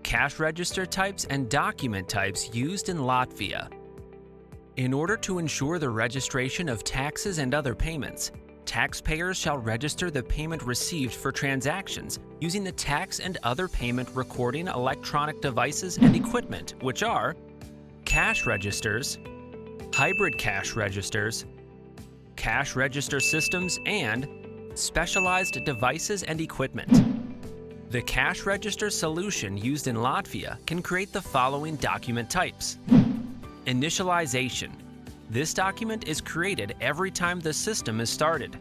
cash register types and document types used in Latvia. In order to ensure the registration of taxes and other payments, taxpayers shall register the payment received for transactions using the tax and other payment recording electronic devices and equipment, which are cash registers, hybrid cash registers, cash register systems, and specialized devices and equipment. The cash register solution used in Latvia can create the following document types. Initialisation. This document is created every time the system is started.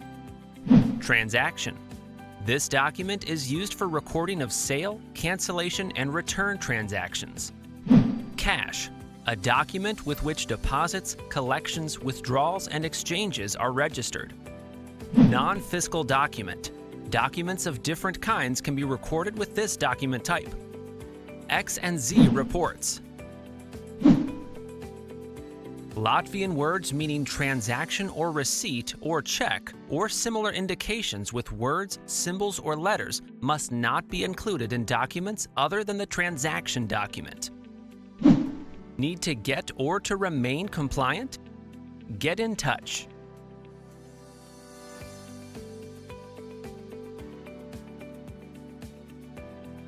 Transaction. This document is used for recording of sale, cancellation, and return transactions. Cash. A document with which deposits, collections, withdrawals, and exchanges are registered. Non-Fiscal Document. Documents of different kinds can be recorded with this document type. X and Z reports. Latvian words meaning transaction or receipt or check or similar indications with words, symbols, or letters must not be included in documents other than the transaction document. Need to get or to remain compliant? Get in touch.